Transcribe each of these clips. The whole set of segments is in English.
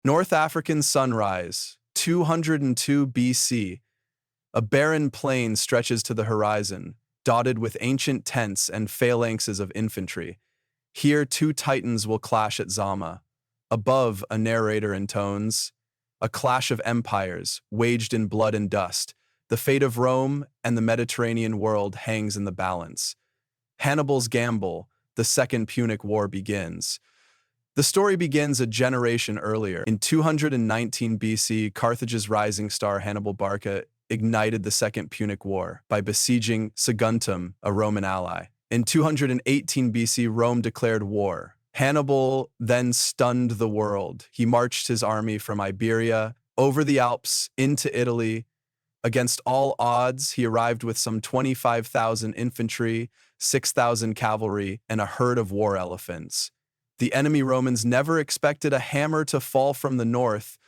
North African sunrise, 202 BC. A barren plain stretches to the horizon, dotted with ancient tents and phalanxes of infantry. Here, two titans will clash at Zama. Above, a narrator intones, a clash of empires, waged in blood and dust. The fate of Rome and the Mediterranean world hangs in the balance. Hannibal's gamble, the Second Punic War begins. The story begins a generation earlier. In 219 BC, Carthage's rising star Hannibal Barca ignited the Second Punic War by besieging Saguntum, a Roman ally. In 218 BC, Rome declared war. Hannibal then stunned the world. He marched his army from Iberia over the Alps into Italy. Against all odds, he arrived with some 25,000 infantry, 6,000 cavalry, and a herd of war elephants. The enemy Romans never expected a hammer to fall from the north.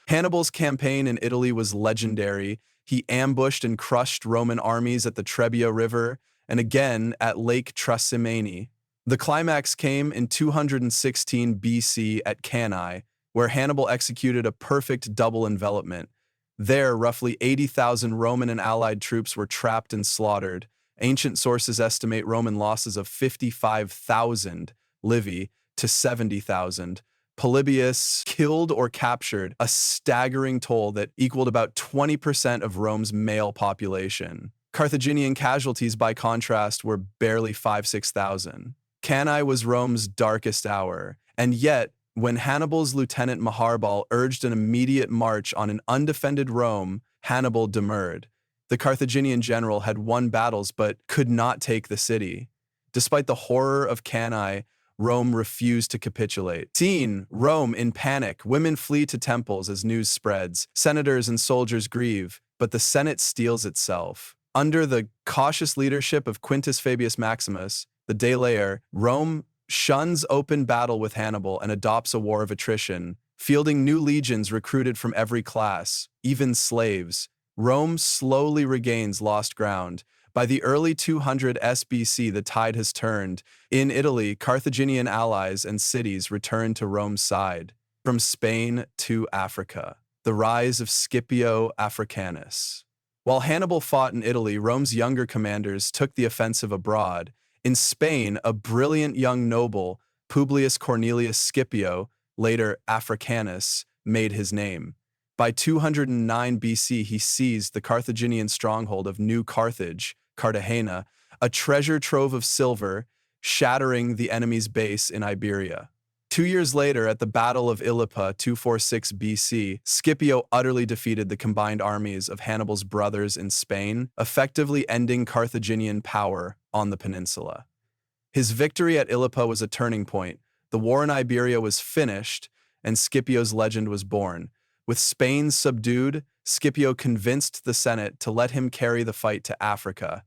Hannibal's campaign in Italy was legendary. He ambushed and crushed Roman armies at the Trebia River and again at Lake Trasimene. The climax came in 216 BC at Cannae, where Hannibal executed a perfect double envelopment. There, roughly 80,000 Roman and allied troops were trapped and slaughtered. Ancient sources estimate Roman losses of 55,000, Livy, to 70,000. Polybius killed or captured, a staggering toll that equaled about 20% of Rome's male population. Carthaginian casualties, by contrast, were barely 6,000. Cannae was Rome's darkest hour, and yet, when Hannibal's lieutenant Maharbal urged an immediate march on an undefended Rome, Hannibal demurred. The Carthaginian general had won battles but could not take the city. Despite the horror of Cannae, Rome refused to capitulate. Seen, Rome in panic, women flee to temples as news spreads. Senators and soldiers grieve, but the Senate steels itself. Under the cautious leadership of Quintus Fabius Maximus, the delayer, Rome shuns open battle with Hannibal and adopts a war of attrition, fielding new legions recruited from every class, even slaves. Rome slowly regains lost ground. By the early 200 SBC, the tide has turned. In Italy, Carthaginian allies and cities return to Rome's side. From Spain to Africa, the rise of Scipio Africanus. While Hannibal fought in Italy, Rome's younger commanders took the offensive abroad. In Spain, a brilliant young noble, Publius Cornelius Scipio, later Africanus, made his name. By 209 BC, he seized the Carthaginian stronghold of New Carthage, Cartagena, a treasure trove of silver, shattering the enemy's base in Iberia. 2 years later, at the Battle of Ilipa, 246 BC, Scipio utterly defeated the combined armies of Hannibal's brothers in Spain, effectively ending Carthaginian power on the peninsula. His victory at Ilipa was a turning point. The war in Iberia was finished, and Scipio's legend was born. With Spain subdued, Scipio convinced the Senate to let him carry the fight to Africa.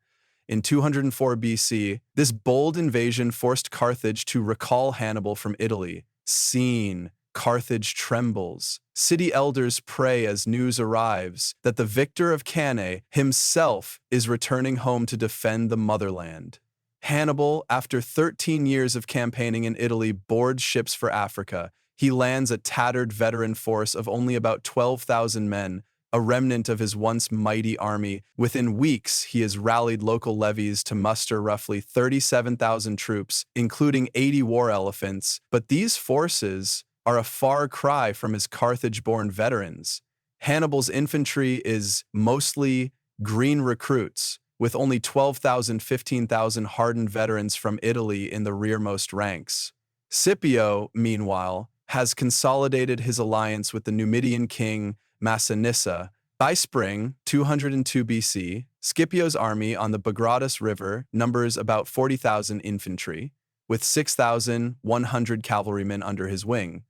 In 204 BC, this bold invasion forced Carthage to recall Hannibal from Italy. Seen, Carthage trembles. City elders pray as news arrives that the victor of Cannae himself is returning home to defend the motherland. Hannibal, after 13 years of campaigning in Italy, boards ships for Africa. He lands a tattered veteran force of only about 12,000 men, a remnant of his once mighty army. Within weeks, he has rallied local levies to muster roughly 37,000 troops, including 80 war elephants. But these forces are a far cry from his Carthage-born veterans. Hannibal's infantry is mostly green recruits, with only 12,000, 15,000 hardened veterans from Italy in the rearmost ranks. Scipio, meanwhile, has consolidated his alliance with the Numidian king Massinissa. By spring 202 BC, Scipio's army on the Bagradas River numbers about 40,000 infantry, with 6,100 cavalrymen under his wing.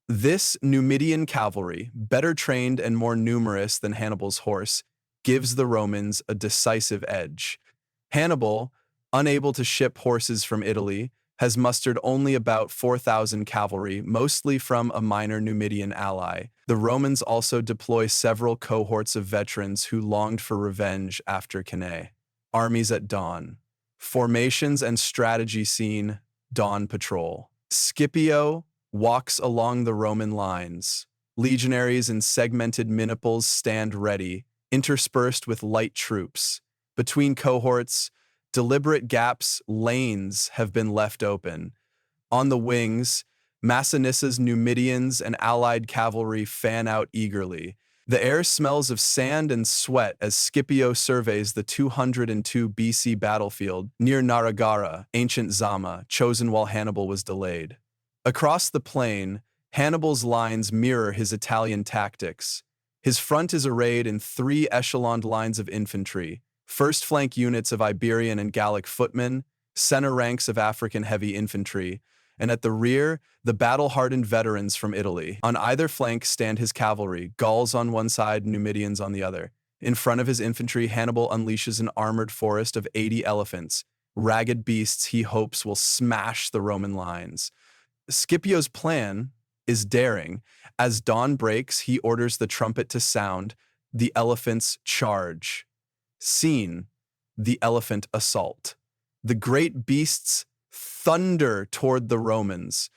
This Numidian cavalry, better trained and more numerous than Hannibal's horse, gives the Romans a decisive edge. Hannibal, unable to ship horses from Italy, has mustered only about 4,000 cavalry, mostly from a minor Numidian ally. The Romans also deploy several cohorts of veterans who longed for revenge after Cannae. Armies at dawn. Formations and strategy scene, dawn patrol. Scipio walks along the Roman lines. Legionaries in segmented maniples stand ready, interspersed with light troops. Between cohorts, deliberate gaps, lanes have been left open. On the wings, Massinissa's Numidians and allied cavalry fan out eagerly. The air smells of sand and sweat as Scipio surveys the 202 BC battlefield near Naragara, ancient Zama, chosen while Hannibal was delayed. Across the plain, Hannibal's lines mirror his Italian tactics. His front is arrayed in three echeloned lines of infantry, first flank units of Iberian and Gallic footmen, center ranks of African heavy infantry, and at the rear, the battle-hardened veterans from Italy. On either flank stand his cavalry, Gauls on one side, Numidians on the other. In front of his infantry, Hannibal unleashes an armored forest of 80 elephants, ragged beasts he hopes will smash the Roman lines. Scipio's plan is daring. As dawn breaks, he orders the trumpet to sound. The elephants charge. Scene: the elephant assault. The great beasts thunder toward the Romans,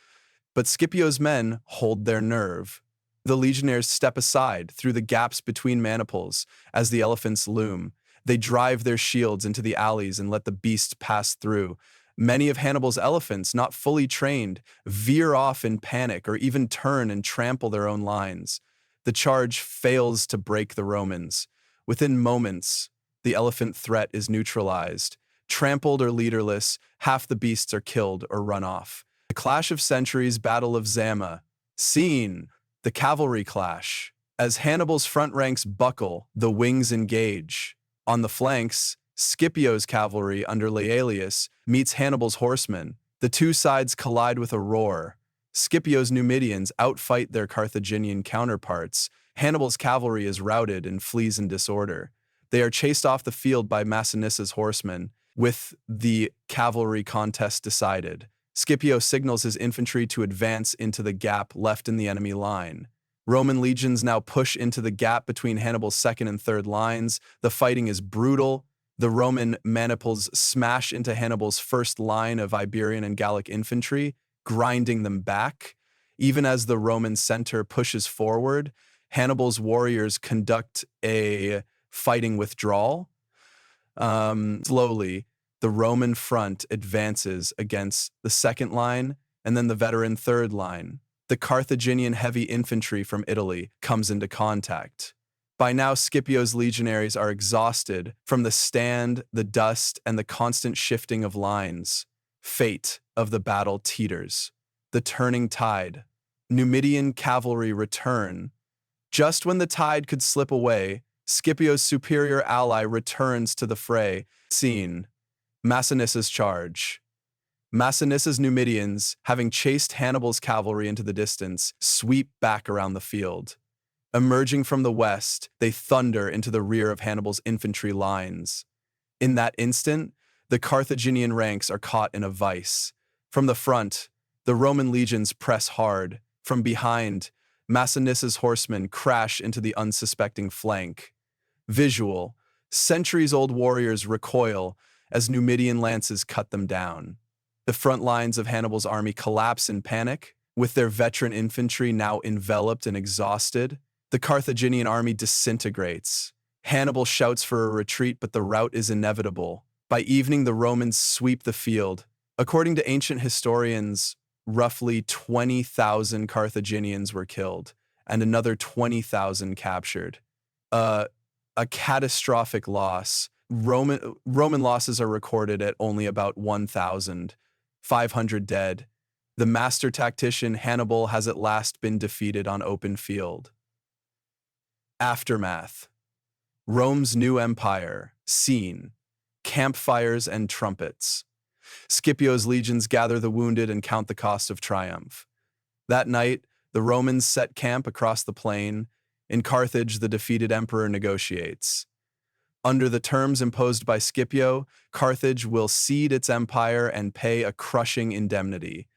but Scipio's men hold their nerve. The legionnaires step aside through the gaps between maniples as the elephants loom. They drive their shields into the alleys and let the beasts pass through. Many of Hannibal's elephants, not fully trained, veer off in panic or even turn and trample their own lines. The charge fails to break the Romans. Within moments, the elephant threat is neutralized. Trampled or leaderless, half the beasts are killed or run off. The Clash of Centuries, Battle of Zama. Scene: the cavalry clash. As Hannibal's front ranks buckle, the wings engage. On the flanks, Scipio's cavalry under Laelius meets Hannibal's horsemen. The two sides collide with a roar. Scipio's Numidians outfight their Carthaginian counterparts. Hannibal's cavalry is routed and flees in disorder. They are chased off the field by Massinissa's horsemen. With the cavalry contest decided, Scipio signals his infantry to advance into the gap left in the enemy line. Roman legions now push into the gap between Hannibal's second and third lines. The fighting is brutal. The Roman maniples smash into Hannibal's first line of Iberian and Gallic infantry, grinding them back. Even as the Roman center pushes forward, Hannibal's warriors conduct a fighting withdrawal. Slowly, the Roman front advances against the second line and then the veteran third line. The Carthaginian heavy infantry from Italy comes into contact. By now, Scipio's legionaries are exhausted from the stand, the dust, and the constant shifting of lines. Fate of the battle teeters. The turning tide. Numidian cavalry return. Just when the tide could slip away, Scipio's superior ally returns to the fray. Scene: Massinissa's charge. Massinissa's Numidians, having chased Hannibal's cavalry into the distance, sweep back around the field. Emerging from the west, they thunder into the rear of Hannibal's infantry lines. In that instant, the Carthaginian ranks are caught in a vice. From the front, the Roman legions press hard. From behind, Massinissa's horsemen crash into the unsuspecting flank. Visual: centuries-old warriors recoil as Numidian lances cut them down. The front lines of Hannibal's army collapse in panic, with their veteran infantry now enveloped and exhausted. The Carthaginian army disintegrates. Hannibal shouts for a retreat, but the rout is inevitable. By evening, the Romans sweep the field. According to ancient historians, roughly 20,000 Carthaginians were killed, and another 20,000 captured. A catastrophic loss. Roman losses are recorded at only about 1,500 dead. The master tactician Hannibal has at last been defeated on open field. Aftermath. Rome's new empire. Scene: campfires and trumpets. Scipio's legions gather the wounded and count the cost of triumph. That night, the Romans set camp across the plain. In Carthage, the defeated emperor negotiates. Under the terms imposed by Scipio, Carthage will cede its empire and pay a crushing indemnity.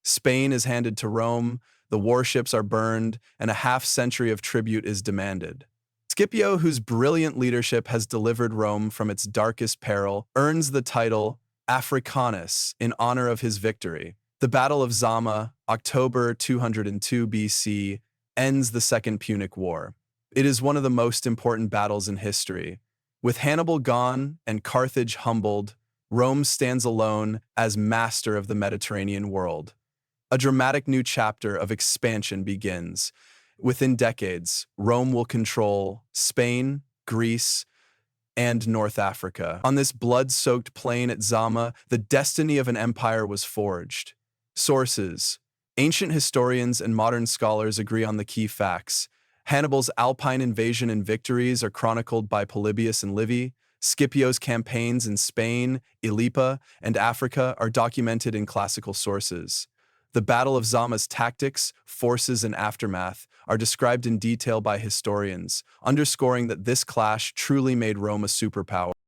Spain is handed to Rome, the warships are burned, and a half-century of tribute is demanded. Scipio, whose brilliant leadership has delivered Rome from its darkest peril, earns the title Africanus in honor of his victory. The Battle of Zama, October 202 BC, ends the Second Punic War. It is one of the most important battles in history. With Hannibal gone and Carthage humbled, Rome stands alone as master of the Mediterranean world. A dramatic new chapter of expansion begins. Within decades, Rome will control Spain, Greece, and North Africa. On this blood-soaked plain at Zama, the destiny of an empire was forged. Sources: ancient historians and modern scholars agree on the key facts. Hannibal's Alpine invasion and victories are chronicled by Polybius and Livy. Scipio's campaigns in Spain, Ilipa, and Africa are documented in classical sources. The Battle of Zama's tactics, forces, and aftermath are described in detail by historians, underscoring that this clash truly made Rome a superpower.